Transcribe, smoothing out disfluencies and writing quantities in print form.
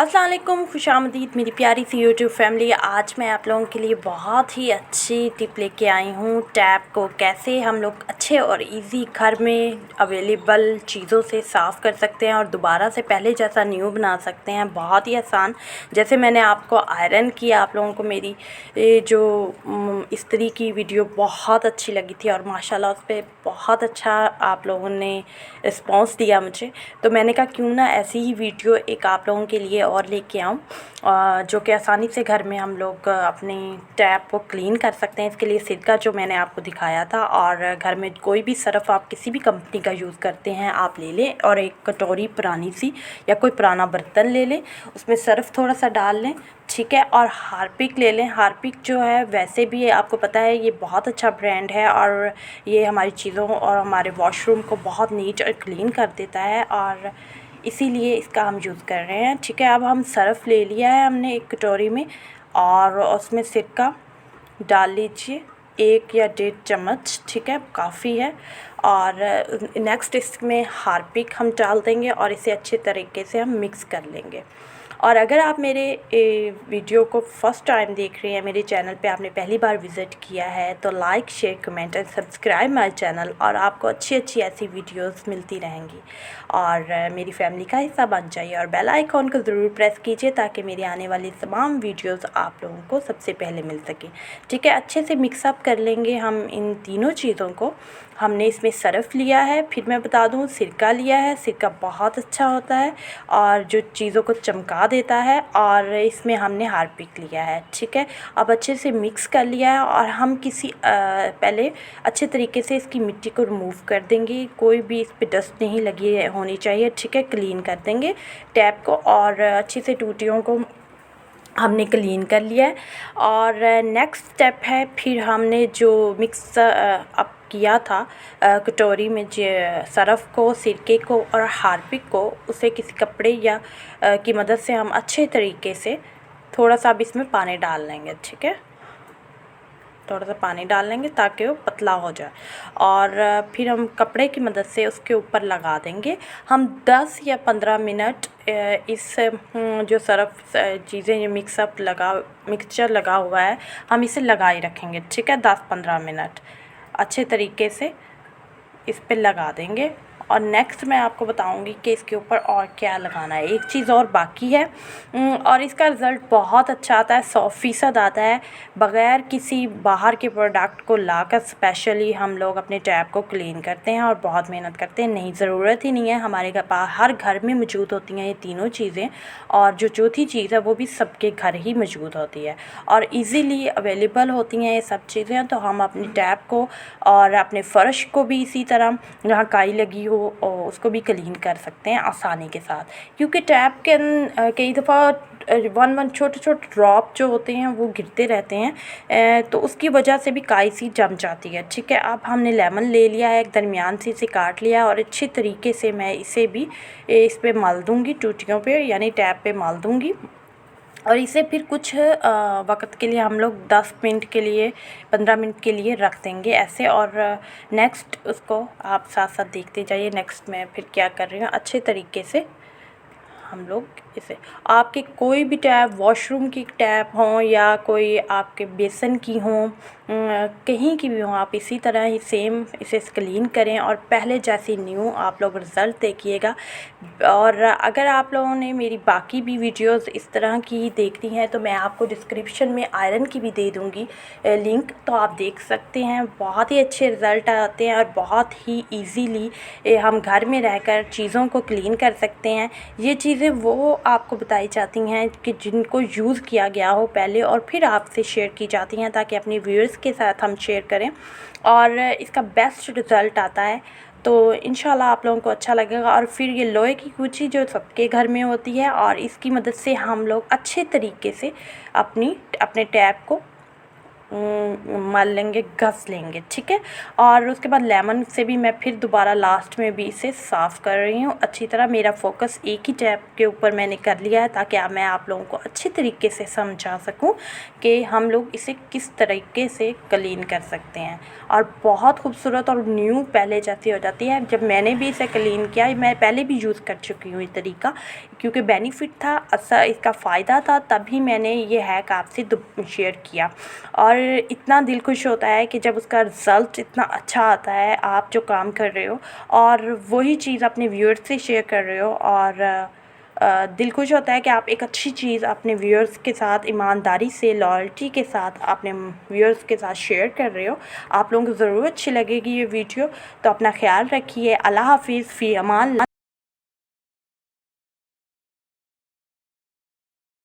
अस्सलाम वालेकुम, खुशामदीद मेरी प्यारी सी यूट्यूब फैमिली। आज मैं आप लोगों के लिए बहुत ही अच्छी टिप लेके आई हूँ। टैप को कैसे हम लोग अच्छे और इजी घर में अवेलेबल चीज़ों से साफ़ कर सकते हैं और दोबारा से पहले जैसा न्यू बना सकते हैं। बहुत ही आसान। जैसे मैंने आपको आयरन किया, आप लोगों को मेरी जो इस्त्री की वीडियो बहुत अच्छी लगी थी और माशाल्लाह उस पर बहुत अच्छा आप लोगों ने रिस्पॉन्स दिया मुझे, तो मैंने कहा क्यों ना ऐसी ही वीडियो एक आप लोगों के लिए और लेके आऊँ, जो कि आसानी से घर में हम लोग अपनी टैप को क्लीन कर सकते हैं। इसके लिए सिरका जो मैंने आपको दिखाया था, और घर में कोई भी सर्फ़ आप किसी भी कंपनी का यूज़ करते हैं आप ले लें, और एक कटोरी पुरानी सी या कोई पुराना बर्तन ले लें, उसमें सर्फ़ थोड़ा सा डाल लें, ठीक है। और हार्पिक ले लें। हार्पिक जो है वैसे भी आपको पता है ये बहुत अच्छा ब्रांड है, और ये हमारी चीज़ों और हमारे वॉशरूम को बहुत नीट और क्लीन कर देता है, और इसीलिए इसका हम यूज़ कर रहे हैं, ठीक है। अब हम सर्फ़ ले लिया है हमने एक कटोरी में, और उसमें सिरका डाल लीजिए 1 या 1.5 चम्मच, ठीक है, काफ़ी है। और नेक्स्ट इसमें हार्पिक हम डाल देंगे और इसे अच्छे तरीके से हम मिक्स कर लेंगे। और अगर आप मेरे वीडियो को फ़र्स्ट टाइम देख रहे हैं, मेरे चैनल पे आपने पहली बार विज़िट किया है, तो like share comment and subscribe my channel, और आपको अच्छी अच्छी ऐसी वीडियोस मिलती रहेंगी। और मेरी फैमिली का हिस्सा बन जाइए और बेल आइकॉन को ज़रूर प्रेस कीजिए ताकि मेरी आने वाली तमाम वीडियोस आप लोगों को सबसे पहले मिल सके, ठीक है। अच्छे से मिक्सअप कर लेंगे हम इन तीनों चीज़ों को। हमने इसमें सर्फ़ लिया है, फिर मैं बता दूं सिरका लिया है। सिरका बहुत अच्छा होता है और जो चीज़ों को चमका देता है, और इसमें हमने हार्पिक लिया है, ठीक है। अब अच्छे से मिक्स कर लिया है, और हम किसी पहले अच्छे तरीके से इसकी मिट्टी को रिमूव कर देंगे। कोई भी इस पे डस्ट नहीं लगी होनी चाहिए, ठीक है। क्लीन कर देंगे टैप को, और अच्छे से टूटियों को हमने क्लीन कर लिया है। और नेक्स्ट स्टेप है, फिर हमने जो मिक्स अप किया था कटोरी में सर्फ़ को, सिरके को और हार्पिक को, उसे किसी कपड़े या की मदद से हम अच्छे तरीके से थोड़ा सा अब इसमें पानी डाल लेंगे, ठीक है। थोड़ा सा पानी डाल लेंगे ताकि वो पतला हो जाए, और फिर हम कपड़े की मदद से उसके ऊपर लगा देंगे। हम 10 या 15 मिनट इस जो सर्फ़ चीज़ें मिक्सचर लगा हुआ है, हम इसे लगा ही रखेंगे, ठीक है। 10-15 मिनट अच्छे तरीके से इस पे लगा देंगे। और नेक्स्ट मैं आपको बताऊंगी कि इसके ऊपर और क्या लगाना है। एक चीज़ और बाकी है, और इसका रिज़ल्ट बहुत अच्छा आता है, 100% आता है, बग़ैर किसी बाहर के प्रोडक्ट को लाकर स्पेशली हम लोग अपने टैप को क्लीन करते हैं और बहुत मेहनत करते हैं। नहीं, ज़रूरत ही नहीं है, हमारे हर घर में मौजूद होती हैं ये तीनों चीज़ें, और जो चौथी चीज़ है वो भी सबके घर ही मौजूद होती है और ईज़िली अवेलेबल होती हैं ये सब चीज़ें। तो हम अपनी टैप को और अपने फ़र्श को भी इसी तरह जहाँ काई लगी हो और उसको भी क्लीन कर सकते हैं आसानी के साथ, क्योंकि टैप के कई दफ़ा वन छोटे छोटे ड्रॉप जो होते हैं वो गिरते रहते हैं, तो उसकी वजह से भी काई सी जम जाती है, ठीक है। अब हमने लेमन ले लिया है, एक दरमियान से इसे काट लिया, और अच्छे तरीके से मैं इसे भी इस पे मल दूँगी, टूटियों पे यानी टैप पे मल दूँगी। और इसे फिर कुछ वक्त के लिए हम लोग 10 मिनट के लिए 15 मिनट के लिए रख देंगे ऐसे। और नेक्स्ट उसको आप साथ साथ देखते जाइए, नेक्स्ट मैं फिर क्या कर रही हूँ। अच्छे तरीके से हम लोग इसे, आपके कोई भी टैप, वॉशरूम की टैप हो या कोई आपके बेसन की हो, कहीं की भी हो, आप इसी तरह ही सेम इसे क्लीन करें और पहले जैसी न्यू आप लोग रिज़ल्ट देखिएगा। और अगर आप लोगों ने मेरी बाकी भी वीडियोस इस तरह की देखनी है तो मैं आपको डिस्क्रिप्शन में आयरन की भी दे दूँगी लिंक, तो आप देख सकते हैं। बहुत ही अच्छे रिज़ल्ट आते हैं और बहुत ही ईज़िली हम घर में रहकर चीज़ों को क्लीन कर सकते हैं। ये चीज़ें वो आपको बताई जाती हैं कि जिनको यूज़ किया गया हो पहले, और फिर आपसे शेयर की जाती हैं ताकि अपने व्यूअर्स के साथ हम शेयर करें, और इसका बेस्ट रिज़ल्ट आता है। तो इंशाल्लाह आप लोगों को अच्छा लगेगा। और फिर ये लोहे की कूची जो सबके घर में होती है, और इसकी मदद से हम लोग अच्छे तरीके से अपने टैप को मल लेंगे, घस लेंगे, ठीक है। और उसके बाद लेमन से भी मैं फिर दोबारा लास्ट में भी इसे साफ़ कर रही हूँ अच्छी तरह। मेरा फोकस एक ही टैप के ऊपर मैंने कर लिया है ताकि मैं आप लोगों को अच्छी तरीके से समझा सकूँ कि हम लोग इसे किस तरीके से क्लीन कर सकते हैं। और बहुत खूबसूरत और न्यू पहले जैसी हो जाती है। जब मैंने भी इसे क्लीन किया, मैं पहले भी यूज़ कर चुकी हूँ ये तरीका, क्योंकि बेनिफिट था, अच्छा इसका फ़ायदा था, तभी मैंने ये हैक आपसे शेयर किया। और इतना दिल खुश होता है कि जब उसका रिज़ल्ट इतना अच्छा आता है, आप जो काम कर रहे हो और वही चीज़ अपने व्यूअर्स से शेयर कर रहे हो, और दिल खुश होता है कि आप एक अच्छी चीज़ अपने व्यूअर्स के साथ ईमानदारी से, लॉयल्टी के साथ अपने व्यूअर्स के साथ शेयर कर रहे हो। आप लोगों को ज़रूर अच्छी लगेगी ये वीडियो। तो अपना ख्याल रखिए। अल्लाह हाफ़िज़, फ़ी अमान।